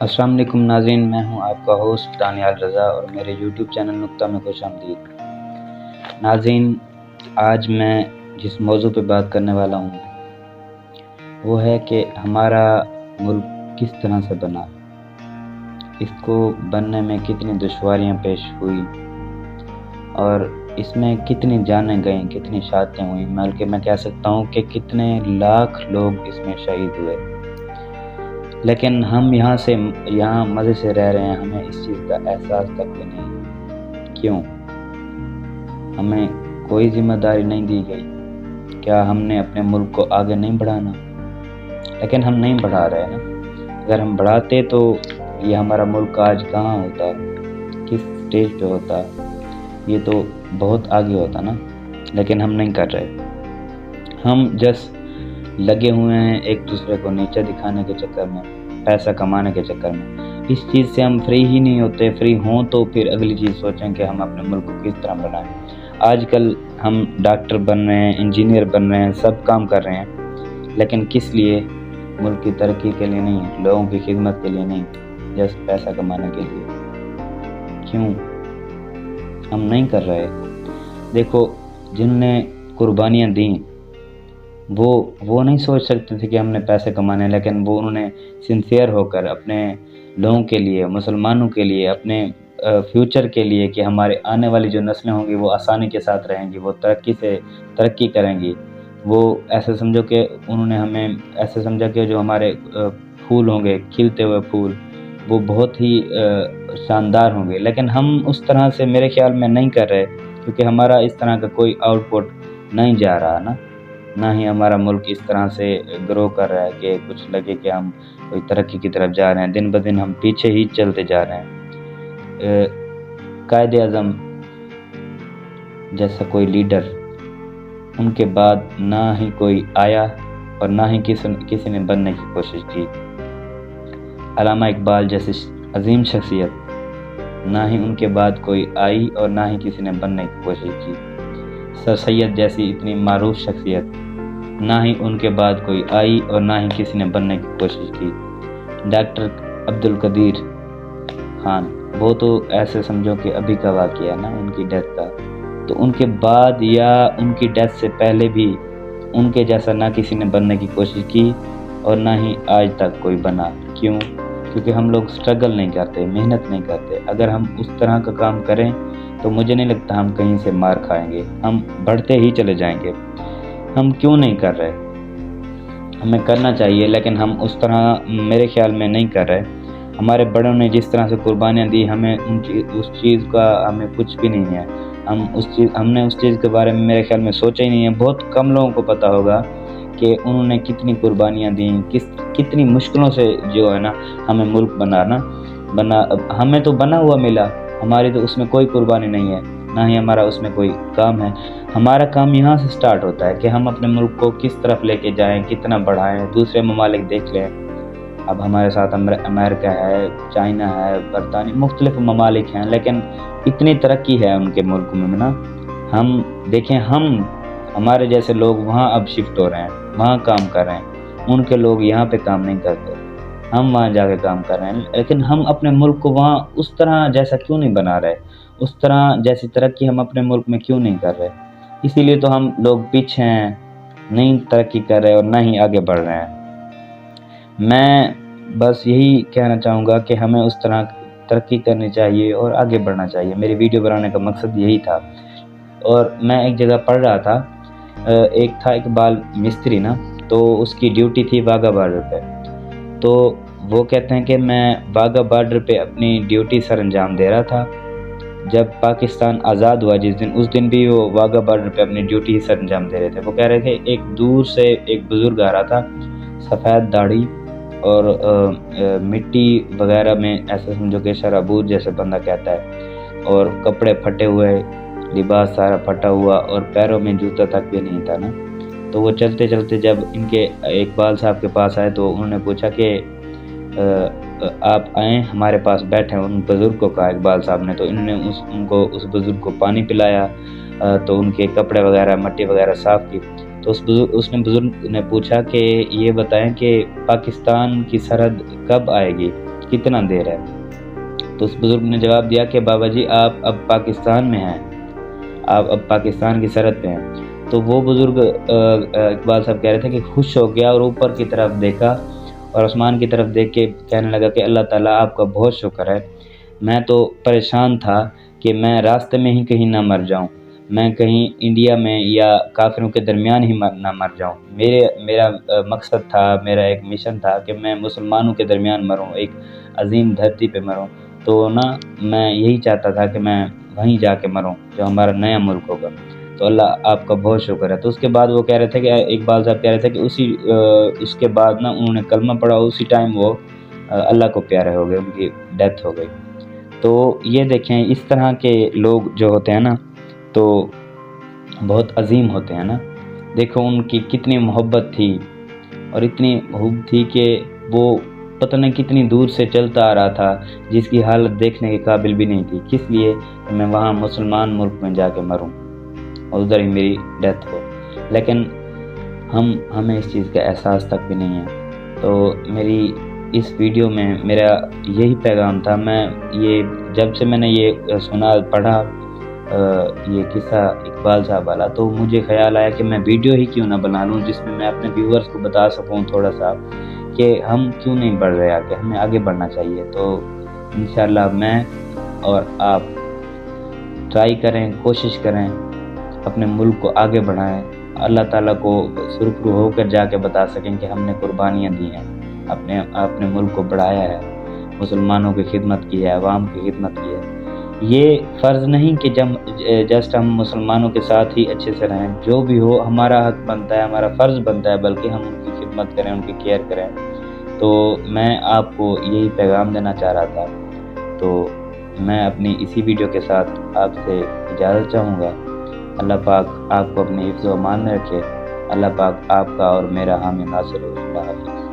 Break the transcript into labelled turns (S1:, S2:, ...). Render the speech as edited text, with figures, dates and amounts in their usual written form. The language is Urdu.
S1: السلام علیکم ناظرین، میں ہوں آپ کا ہوسٹ دانیال رضا اور میرے یوٹیوب چینل نقطہ میں خوش آمدید۔ ناظرین، آج میں جس موضوع پہ بات کرنے والا ہوں وہ ہے کہ ہمارا ملک کس طرح سے بنا، اس کو بننے میں کتنی دشواریاں پیش ہوئی اور اس میں کتنی جانیں گئیں، کتنی شہادتیں ہوئیں، بلکہ میں کہہ سکتا ہوں کہ کتنے لاکھ لوگ اس میں شہید ہوئے۔ لیکن ہم یہاں مزے سے رہ رہے ہیں، ہمیں اس چیز کا احساس تک بھی نہیں۔ کیوں؟ ہمیں کوئی ذمہ داری نہیں دی گئی؟ کیا ہم نے اپنے ملک کو آگے نہیں بڑھانا؟ لیکن ہم نہیں بڑھا رہے نا۔ اگر ہم بڑھاتے تو یہ ہمارا ملک آج کہاں ہوتا، کس سٹیج پہ ہوتا، یہ تو بہت آگے ہوتا نا۔ لیکن ہم نہیں کر رہے، ہم جس لگے ہوئے ہیں ایک دوسرے کو نیچے دکھانے کے چکر میں، پیسہ کمانے کے چکر میں۔ اس چیز سے ہم فری ہی نہیں ہوتے۔ فری ہوں تو پھر اگلی چیز سوچیں کہ ہم اپنے ملک کو کس طرح بنائیں۔ آج کل ہم ڈاکٹر بن رہے ہیں، انجینئر بن رہے ہیں، سب کام کر رہے ہیں، لیکن کس لیے؟ ملک کی ترقی کے لیے نہیں، لوگوں کی خدمت کے لیے نہیں، جسٹ پیسہ کمانے کے لیے۔ کیوں ہم نہیں کر رہے؟ دیکھو، جن نے قربانیاں دیں وہ نہیں سوچ سکتے تھے کہ ہم نے پیسے کمانے، لیکن وہ انہوں نے سنسیئر ہو کر اپنے لوگوں کے لیے، مسلمانوں کے لیے، اپنے فیوچر کے لیے کہ ہمارے آنے والی جو نسلیں ہوں گی وہ آسانی کے ساتھ رہیں گی، وہ ترقی کریں گی۔ وہ ایسے سمجھو کہ انہوں نے ہمیں ایسے سمجھا کہ جو ہمارے پھول ہوں گے، کھلتے ہوئے پھول، وہ بہت ہی شاندار ہوں گے۔ لیکن ہم اس طرح سے میرے خیال میں نہیں کر رہے، کیونکہ ہمارا اس طرح کا کوئی آؤٹ پٹ نہیں جا رہا نا، نہ ہی ہمارا ملک اس طرح سے گرو کر رہا ہے کہ کچھ لگے کہ ہم کوئی ترقی کی طرف جا رہے ہیں۔ دن بدن ہم پیچھے ہی چلتے جا رہے ہیں۔ قائد اعظم جیسا کوئی لیڈر، ان کے بعد نہ ہی کوئی آیا اور نہ ہی کسی نے بننے کی کوشش کی۔ علامہ اقبال جیسی عظیم شخصیت، نہ ہی ان کے بعد کوئی آئی اور نہ ہی کسی نے بننے کی کوشش کی۔ سر سید جیسی اتنی معروف شخصیت، نہ ہی ان کے بعد کوئی آئی اور نہ ہی کسی نے بننے کی کوشش کی۔ ڈاکٹر عبدالقدیر خان، وہ تو ایسے سمجھو کہ ابھی کا واقعہ ہے نا، ان کی ڈیتھ کا۔ تو ان کے بعد یا ان کی ڈیتھ سے پہلے بھی ان کے جیسا نہ کسی نے بننے کی کوشش کی اور نہ ہی آج تک کوئی بنا۔ کیوں؟ کیونکہ ہم لوگ سٹرگل نہیں کرتے، محنت نہیں کرتے۔ اگر ہم اس طرح کا کام کریں تو مجھے نہیں لگتا ہم کہیں سے مار کھائیں گے، ہم بڑھتے ہی چلے جائیں گے۔ ہم کیوں نہیں کر رہے؟ ہمیں کرنا چاہیے، لیکن ہم اس طرح میرے خیال میں نہیں کر رہے۔ ہمارے بڑوں نے جس طرح سے قربانیاں دی، ہمیں اس چیز کا ہمیں کچھ بھی نہیں ہے۔ ہم نے اس چیز کے بارے میں میرے خیال میں سوچا ہی نہیں ہے۔ بہت کم لوگوں کو پتہ ہوگا کہ انہوں نے کتنی قربانیاں دیں، کتنی مشکلوں سے جو ہے نا ہمیں ملک بنا ہمیں تو بنا ہوا ملا، ہماری تو اس میں کوئی قربانی نہیں ہے، نہ ہی ہمارا اس میں کوئی کام ہے۔ ہمارا کام یہاں سے سٹارٹ ہوتا ہے کہ ہم اپنے ملک کو کس طرف لے کے جائیں، کتنا بڑھائیں۔ دوسرے ممالک دیکھ لیں، اب ہمارے ساتھ امریکہ ہے، چائنا ہے، برطانیہ، مختلف ممالک ہیں، لیکن اتنی ترقی ہے ان کے ملک میں نا۔ ہم دیکھیں، ہمارے جیسے لوگ وہاں اب شفٹ ہو رہے ہیں، وہاں کام کر رہے ہیں، ان کے لوگ یہاں پہ کام نہیں کرتے، ہم وہاں جا کے کام کر رہے ہیں۔ لیکن ہم اپنے ملک کو وہاں اس طرح جیسا کیوں نہیں بنا رہے؟ اس طرح جیسی ترقی ہم اپنے ملک میں کیوں نہیں کر رہے؟ اسی لیے تو ہم لوگ پیچھے ہیں، نہیں ترقی کر رہے اور نہ ہی آگے بڑھ رہے ہیں۔ میں بس یہی کہنا چاہوں گا کہ ہمیں اس طرح ترقی کرنی چاہیے اور آگے بڑھنا چاہیے۔ میری ویڈیو بنانے کا مقصد یہی تھا۔ اور میں ایک جگہ پڑھ رہا تھا، ایک تھا اقبال مستری نا، تو اس کی ڈیوٹی تھی واگا بارڈر پہ۔ تو وہ کہتے ہیں کہ میں واگا بارڈر پہ اپنی ڈیوٹی سر انجام دے رہا تھا جب پاکستان آزاد ہوا، اس دن بھی وہ واگا بارڈر پہ اپنی ڈیوٹی سر انجام دے رہے تھے۔ وہ کہہ رہے تھے ایک دور سے ایک بزرگ آ رہا تھا، سفید داڑھی اور مٹی وغیرہ میں، ایسا سمجھو کہ شرابور جیسے بندہ کہتا ہے، اور کپڑے پھٹے ہوئے، لباس سارا پھٹا ہوا، اور پیروں میں جوتا تک بھی نہیں تھا نا۔ تو وہ چلتے چلتے جب ان کے اقبال صاحب کے پاس آئے تو انہوں نے پوچھا کہ آپ آئیں ہمارے پاس بیٹھیں۔ ان بزرگ کو کہا اقبال صاحب نے، تو انہوں نے اس بزرگ کو پانی پلایا، تو ان کے کپڑے وغیرہ، مٹی وغیرہ صاف کی۔ تو اس بزرگ نے پوچھا کہ یہ بتائیں کہ پاکستان کی سرحد کب آئے گی؟ کتنا دیر ہے؟ تو اس بزرگ نے جواب دیا کہ بابا جی آپ اب پاکستان میں ہیں، آپ اب پاکستان کی سرحد پہ ہیں۔ تو وہ بزرگ اقبال صاحب کہہ رہے تھے کہ خوش ہو گیا اور اوپر کی طرف دیکھا اور آسمان کی طرف دیکھ کے کہنے لگا کہ اللہ تعالیٰ آپ کا بہت شکر ہے، میں تو پریشان تھا کہ میں راستے میں ہی کہیں نہ مر جاؤں، میں کہیں انڈیا میں یا کافروں کے درمیان ہی نہ مر جاؤں۔ میرا مقصد تھا، میرا ایک مشن تھا کہ میں مسلمانوں کے درمیان مروں، ایک عظیم دھرتی پہ مروں۔ تو میں یہی چاہتا تھا کہ میں وہیں جا کے مروں جو ہمارا نیا ملک ہوگا۔ تو اللہ آپ کا بہت شکر ہے۔ تو اس کے بعد وہ کہہ رہے تھے کہ اقبال صاحب کہہ رہے تھے کہ اس کے بعد انہوں نے کلمہ پڑھا، اسی ٹائم وہ اللہ کو پیارے ہو گئے، ان کی ڈیتھ ہو گئی۔ تو یہ دیکھیں اس طرح کے لوگ جو ہوتے ہیں نا تو بہت عظیم ہوتے ہیں نا۔ دیکھو ان کی کتنی محبت تھی اور اتنی حب تھی کہ وہ پتہ نہیں کتنی دور سے چلتا آ رہا تھا، جس کی حالت دیکھنے کے قابل بھی نہیں تھی، کس لیے کہ میں وہاں مسلمان ملک میں جا کے مروں اور ادھر ہی میری ڈیتھ ہو۔ لیکن ہمیں اس چیز کا احساس تک بھی نہیں ہے۔ تو میری اس ویڈیو میں میرا یہی پیغام تھا۔ جب سے میں نے یہ سنا پڑھا یہ قصہ اقبال صاحب والا، تو مجھے خیال آیا کہ میں ویڈیو ہی کیوں نہ بنا لوں جس میں اپنے ویورز کو بتا سکوں تھوڑا سا کہ ہم کیوں نہیں بڑھ رہے آگے، ہمیں آگے بڑھنا چاہیے۔ تو انشاءاللہ میں اور آپ ٹرائی کریں، کوشش کریں، اپنے ملک کو آگے بڑھائیں، اللہ تعالیٰ کو سرخرو ہو کر جا کے بتا سکیں کہ ہم نے قربانیاں دی ہیں، اپنے ملک کو بڑھایا ہے، مسلمانوں کی خدمت کی ہے، عوام کی خدمت کی ہے۔ یہ فرض نہیں کہ جسٹ ہم مسلمانوں کے ساتھ ہی اچھے سے رہیں، جو بھی ہو ہمارا حق بنتا ہے، ہمارا فرض بنتا ہے، بلکہ ہم ان کی خدمت کریں، ان کی کیئر کریں۔ تو میں آپ کو یہی پیغام دینا چاہ رہا تھا۔ تو میں اپنی اسی ویڈیو کے ساتھ آپ سے اجازت چاہوں گا۔ اللہ پاک آپ کو اپنے حفظ و امان میں رکھے۔ اللہ پاک آپ کا اور میرا حامی ناصر ہو۔ اللہ حافظ۔